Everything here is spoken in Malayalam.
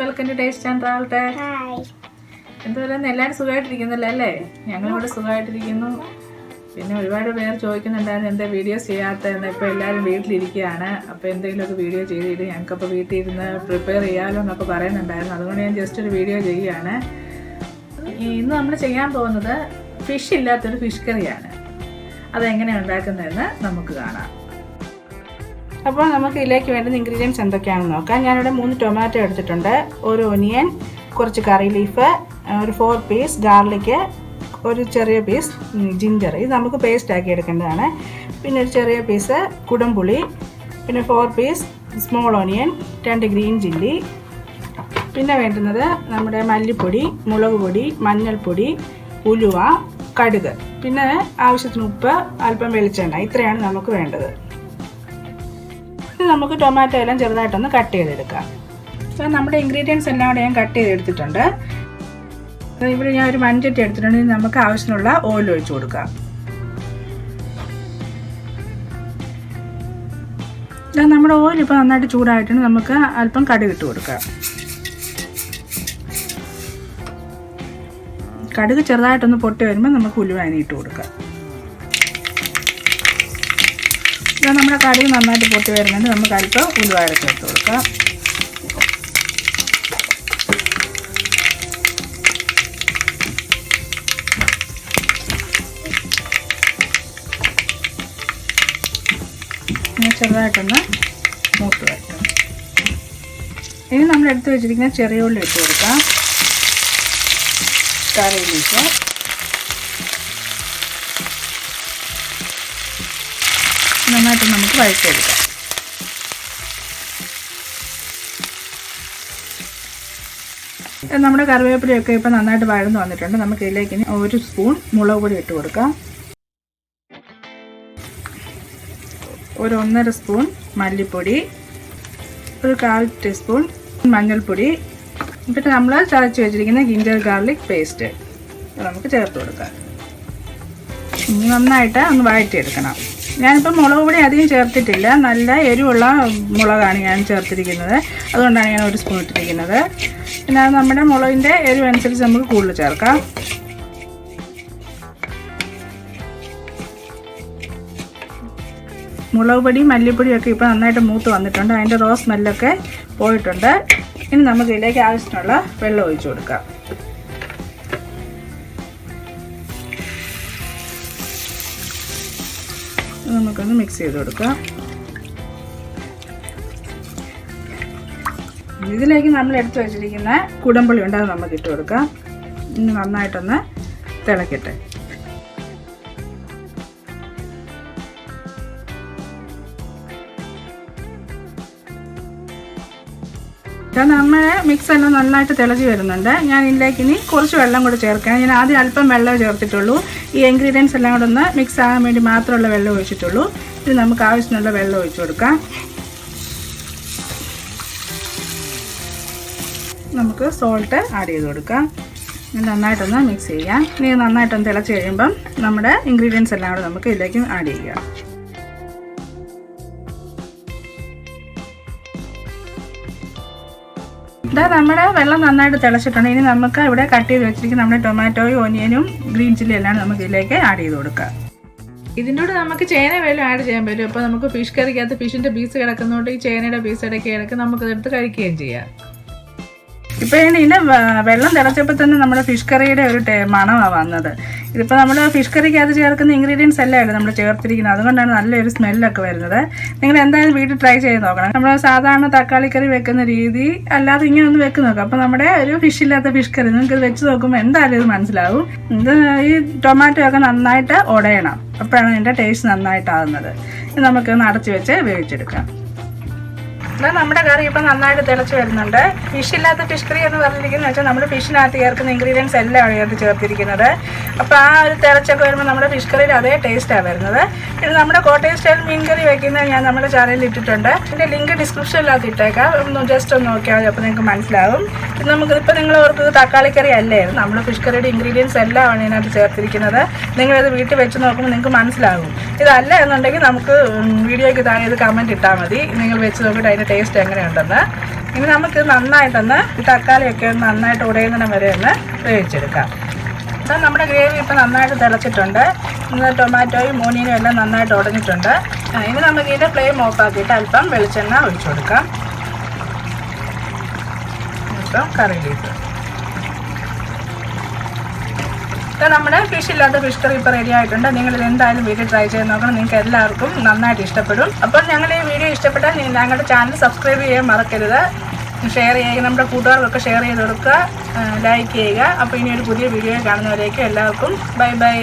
Welcome to taste and travel tech. എന്താ പറയുക, എല്ലാവരും സുഖമായിട്ടിരിക്കുന്നല്ലോ അല്ലേ? ഞങ്ങളിവിടെ സുഖമായിട്ടിരിക്കുന്നു. പിന്നെ ഒരുപാട് പേർ ചോദിക്കുന്നുണ്ടായിരുന്നു എന്താ വീഡിയോസ് ചെയ്യാത്തതെന്ന്. ഇപ്പോൾ എല്ലാവരും വീട്ടിലിരിക്കുകയാണ്, അപ്പോൾ എന്തെങ്കിലുമൊക്കെ വീഡിയോ ചെയ്തിട്ട് ഞങ്ങൾക്കപ്പോൾ വീട്ടിൽ ഇരുന്ന് പ്രിപ്പയർ ചെയ്യാമല്ലോ എന്നൊക്കെ പറയുന്നുണ്ടായിരുന്നു. അതുകൊണ്ട് ഞാൻ ജസ്റ്റ് ഒരു വീഡിയോ ചെയ്യുകയാണ്. ഇന്ന് നമ്മൾ ചെയ്യാൻ പോകുന്നത് ഫിഷ് ഇല്ലാത്തൊരു ഫിഷ് കറിയാണ്. അതെങ്ങനെയാണ് ഉണ്ടാക്കുന്നതെന്ന് നമുക്ക് കാണാം. അപ്പോൾ നമുക്ക് ഇതിലേക്ക് വേണ്ടുന്ന ഇൻഗ്രീഡിയൻസ് എന്തൊക്കെയാണെന്ന് നോക്കാം. ഞാനിവിടെ 3 ടൊമാറ്റോ എടുത്തിട്ടുണ്ട്, ഒരു ഒനിയൻ, കുറച്ച് കറി ലീഫ്, ഒരു 4 പീസ് ഗാർലിക്ക്, ഒരു ചെറിയ പീസ് ജിഞ്ചർ. ഇത് നമുക്ക് പേസ്റ്റ് ആക്കി എടുക്കേണ്ടതാണ്. പിന്നെ ഒരു ചെറിയ പീസ് കുടംപുളി, പിന്നെ 4 piece small onion, 2 green chilli. പിന്നെ വേണ്ടുന്നത് നമ്മുടെ മല്ലിപ്പൊടി, മുളക് പൊടി, മഞ്ഞൾപ്പൊടി, ഉലുവ, കടുക്, പിന്നെ ആവശ്യത്തിന് ഉപ്പ്, അല്പം വെളിച്ചെണ്ണ. ഇത്രയാണ് നമുക്ക് വേണ്ടത്. നമുക്ക് ടൊമാറ്റോ എല്ലാം ചെറുതായിട്ടൊന്ന് കട്ട് ചെയ്തെടുക്കാം. അപ്പോൾ നമ്മുടെ ഇൻഗ്രീഡിയൻസ് എല്ലാം കൂടെ ഞാൻ കട്ട് ചെയ്തെടുത്തിട്ടുണ്ട്. ഇവിടെ ഞാൻ ഒരു മൺചട്ടി എടുത്തിട്ടുണ്ടെങ്കിൽ നമുക്ക് ആവശ്യമുള്ള ഓയിൽ ഒഴിച്ചു കൊടുക്കാം. നമ്മുടെ ഓയിൽ ഇപ്പോൾ നന്നായിട്ട് ചൂടായിട്ടുണ്ട്. നമുക്ക് അല്പം കടുക് ഇട്ട് കൊടുക്കാം. കടുക് ചെറുതായിട്ടൊന്ന് പൊട്ടി വരുമ്പോൾ നമുക്ക് ഉലുവ ഇട്ട് കൊടുക്കാം. നമ്മുടെ കടുക് നന്നായിട്ട് പൊട്ടി വരുന്നുണ്ട്. നമുക്ക് അല്പം ഉലുവ ചേർത്ത് കൊടുക്കാം. ചെറുതായിട്ടൊന്ന് മൂത്ത് വയ്ക്കാം. ഇനി നമ്മൾ എടുത്ത് വെച്ചിരിക്കുന്ന ചെറിയ ഉള്ളി ഇട്ട് കൊടുക്കാം. കറി ലീഫ്, നന്നായിട്ട് നമുക്ക് വഴറ്റിയെടുക്കാം. നമ്മുടെ കറിവേപ്പിലയൊക്കെ ഇപ്പം നന്നായിട്ട് വഴന്ന് വന്നിട്ടുണ്ട്. നമുക്ക് ഇതിലേക്ക് ഇനി 1 സ്പൂൺ മുളക് പൊടി ഇട്ട് കൊടുക്കാം. ഒരു 1.5 സ്പൂൺ മല്ലിപ്പൊടി, ഒരു 1/4 ടീസ്പൂൺ മഞ്ഞൾപ്പൊടി, എന്നിട്ട് നമ്മൾ ചതച്ച് വെച്ചിരിക്കുന്ന ജിഞ്ചർ ഗാർലിക് പേസ്റ്റ് നമുക്ക് ചേർത്ത് കൊടുക്കാം. നന്നായിട്ട് ഒന്ന് വഴറ്റിയെടുക്കണം. ഞാനിപ്പോൾ മുളക് പൊടി അധികം ചേർത്തിട്ടില്ല, നല്ല എരിവുള്ള മുളകാണ് ഞാൻ ചേർത്തിരിക്കുന്നത്. അതുകൊണ്ടാണ് ഞാൻ 1 സ്പൂൺ ഇട്ടിരിക്കുന്നത്. പിന്നെ അത് നമ്മുടെ മുളകിൻ്റെ എരിവ് അനുസരിച്ച് നമുക്ക് കൂടുതൽ ചേർക്കാം. മുളക് പൊടി മല്ലിപ്പൊടിയൊക്കെ ഇപ്പോൾ നന്നായിട്ട് മൂത്ത് വന്നിട്ടുണ്ട്. അതിൻ്റെ റോ സ്മെല്ലൊക്കെ പോയിട്ടുണ്ട്. ഇനി നമുക്ക് ഇതിലേക്ക് ആവശ്യത്തിനുള്ള വെള്ളം ഒഴിച്ചു കൊടുക്കാം. നമുക്കൊന്ന് മിക്സ് ചെയ്ത് കൊടുക്കാം. ഇതിലേക്ക് നമ്മൾ എടുത്ത് വെച്ചിരിക്കുന്ന കുടംപുളി ഉണ്ട്, അത് നമുക്ക് ഇട്ട് കൊടുക്കാം. ഇനി നന്നായിട്ടൊന്ന് തിളക്കട്ടെ. നമ്മുടെ മിക്സ് എല്ലാം നന്നായിട്ട് തിളച്ച് വരുന്നുണ്ട്. ഞാൻ ഇതിലേക്ക് ഇനി കുറച്ച് വെള്ളം കൂടി ചേർക്കാം. ഞാൻ ആദ്യം അല്പം വെള്ളം ചേർത്തിട്ടുള്ളൂ. ഈ ഇൻഗ്രീഡിയൻസ് എല്ലാം കൂടെ ഒന്ന് മിക്സ് ആകാൻ വേണ്ടി മാത്രമുള്ള വെള്ളം ഒഴിച്ചിട്ടുള്ളൂ. ഇത് നമുക്ക് ആവശ്യത്തിനുള്ള വെള്ളം ഒഴിച്ചു കൊടുക്കാം. നമുക്ക് സോൾട്ട് ആഡ് ചെയ്ത് കൊടുക്കാം. നന്നായിട്ടൊന്ന് മിക്സ് ചെയ്യാം. ഇനി നന്നായിട്ടൊന്ന് തിളച്ച് കഴിയുമ്പം നമ്മുടെ ഇൻഗ്രീഡിയൻസ് എല്ലാം കൂടെ നമുക്ക് ഇതിലേക്ക് ആഡ് ചെയ്യാം. ഇതാ നമ്മുടെ വെള്ളം നന്നായിട്ട് തിളച്ചിട്ടുണ്ട്. ഇനി നമുക്ക് ഇവിടെ കട്ട് ചെയ്ത് വെച്ചിരിക്കുന്ന നമ്മുടെ ടൊമാറ്റോയും ഒനിയനും ഗ്രീൻ ചില്ലി എല്ലാം നമുക്ക് ഇതിലേക്ക് ആഡ് ചെയ്ത് കൊടുക്കാം. ഇതിൻ്റെ കൂടെ നമുക്ക് ചേന വേലും ആഡ് ചെയ്യാൻ പറ്റും. അപ്പോൾ നമുക്ക് ഫിഷ് കറിക്കകത്ത് ഫിഷിൻ്റെ പീസ് കിടക്കുന്നതുകൊണ്ട് ഈ ചേനയുടെ പീസ് ഇടയ്ക്ക് നമുക്കതെടുത്ത് കഴിക്കുകയും ചെയ്യാം. ഇപ്പോൾ ഇതിൻ്റെ വെള്ളം തിളച്ചപ്പോൾ തന്നെ നമ്മുടെ ഫിഷ് കറിയുടെ ഒരു മണമാണ് വന്നത്. ഇതിപ്പോൾ നമ്മൾ ഫിഷ് കറിക്കകത്ത് ചേർക്കുന്ന ഇൻഗ്രീഡിയൻസ് എല്ലാം നമ്മൾ ചേർത്തിരിക്കുന്നത്. അതുകൊണ്ടാണ് നല്ലൊരു സ്മെല്ലൊക്കെ വരുന്നത്. നിങ്ങൾ എന്തായാലും വീട്ടിൽ ട്രൈ ചെയ്ത് നോക്കണം. നമ്മൾ സാധാരണ തക്കാളി കറി വെക്കുന്ന രീതി അല്ലാതെ ഇങ്ങനെ ഒന്ന് വെക്ക് നോക്കാം. അപ്പോൾ നമ്മുടെ ഒരു ഫിഷ് ഇല്ലാത്ത ഫിഷ് കറി നിങ്ങൾക്ക് ഇത് വെച്ച് നോക്കുമ്പോൾ എന്തായാലും ഇത് മനസ്സിലാവും. ഇത് ഈ ടൊമാറ്റോ ഒക്കെ നന്നായിട്ട് ഉടയണം, അപ്പോഴാണ് ഇതിൻ്റെ ടേസ്റ്റ് നന്നായിട്ടാകുന്നത്. ഇത് നമുക്കൊന്ന് അടച്ച് വെച്ച് വേവിച്ചെടുക്കാം. നമ്മുടെ കറി ഇപ്പം നന്നായിട്ട് തിളച്ച് വരുന്നുണ്ട്. ഫിഷ് ഇല്ലാത്ത ഫിഷ് കറി എന്ന് പറഞ്ഞിരിക്കുന്നത് വെച്ചാൽ നമ്മൾ ഫിഷിനകത്ത് ചേർക്കുന്ന ഇൻഗ്രീഡിയൻസ് എല്ലാം അതിനകത്ത് ചേർത്തിരിക്കുന്നത്. അപ്പോൾ ആ ഒരു തിളച്ചൊക്കെ വരുമ്പോൾ നമ്മുടെ ഫിഷ് കറിയിൽ അതേ ടേസ്റ്റാണ് വരുന്നത്. ഇത് നമ്മുടെ കോട്ടയം സ്റ്റൈൽ മീൻ കറി വയ്ക്കുന്നത് ഞാൻ നമ്മുടെ ചാനലിൽ ഇട്ടിട്ടുണ്ട്. ഇതിൻ്റെ ലിങ്ക് ഡിസ്ക്രിപ്ഷനിനകത്ത് ഇട്ടേക്കാം. ഒന്ന് ജസ്റ്റ് ഒന്ന് നോക്കിയാൽ മതി, അപ്പോൾ നിങ്ങൾക്ക് മനസ്സിലാവും. ഇത് നമുക്കിപ്പോൾ നിങ്ങൾ ഓർക്ക് തക്കാളിക്കറി അല്ലായിരുന്നു, നമ്മൾ ഫിഷ് കറിയുടെ ഇൻഗ്രീഡിയൻസ് എല്ലാം ആണ് ഇതിനകത്ത് ചേർത്തിരിക്കുന്നത്. നിങ്ങളിത് വീട്ടിൽ വെച്ച് നോക്കുമ്പോൾ നിങ്ങൾക്ക് മനസ്സിലാകും. ഇതല്ല എന്നുണ്ടെങ്കിൽ നമുക്ക് വീഡിയോയ്ക്ക് താഴെ ഇത് കമൻറ്റ് ഇട്ടാൽ മതി, നിങ്ങൾ വെച്ച് നോക്കിയിട്ട് അതിൻ്റെ ടേസ്റ്റ് എങ്ങനെയുണ്ടെന്ന്. ഇനി നമുക്ക് നന്നായിട്ടൊന്ന് ഈ തക്കാളിയൊക്കെ ഒന്ന് നന്നായിട്ട് ഉടയുന്നതിന് വരെ ഒന്ന് വേവിച്ചെടുക്കാം. അപ്പം നമ്മുടെ ഗ്രേവി ഇപ്പോൾ നന്നായിട്ട് തിളച്ചിട്ടുണ്ട്. ടൊമാറ്റോയും ഓനിയനും എല്ലാം നന്നായിട്ട് ഉടഞ്ഞിട്ടുണ്ട്. ഇനി നമുക്ക് ഇതിൻ്റെ ഫ്ലെയിം ഓഫാക്കിയിട്ട് അല്പം വെളിച്ചെണ്ണ ഒഴിച്ചു കൊടുക്കാം. ഇപ്പം കറി ലീഫ്. ഇപ്പം നമ്മുടെ ഫിഷ് ഇല്ലാത്ത ഫിഷ് കറി ഇപ്പോൾ റെഡി ആയിട്ടുണ്ട്. നിങ്ങളിത് എന്തായാലും വീട്ടിൽ ട്രൈ ചെയ്ത് നോക്കണം, നിങ്ങൾക്ക് എല്ലാവർക്കും നന്നായിട്ട് ഇഷ്ടപ്പെടും. അപ്പോൾ ഞങ്ങൾ ഈ വീഡിയോ ഇഷ്ടപ്പെട്ടാൽ ഞങ്ങളുടെ ചാനൽ സബ്സ്ക്രൈബ് ചെയ്യാൻ മറക്കരുത്, ഷെയർ ചെയ്യുക, നമ്മുടെ കൂട്ടുകാർക്കൊക്കെ ഷെയർ ചെയ്ത് കൊടുക്കുക, ലൈക്ക് ചെയ്യുക. അപ്പോൾ ഇനി ഒരു പുതിയ വീഡിയോ കാണുന്നവരേക്കും എല്ലാവർക്കും ബൈ ബൈ.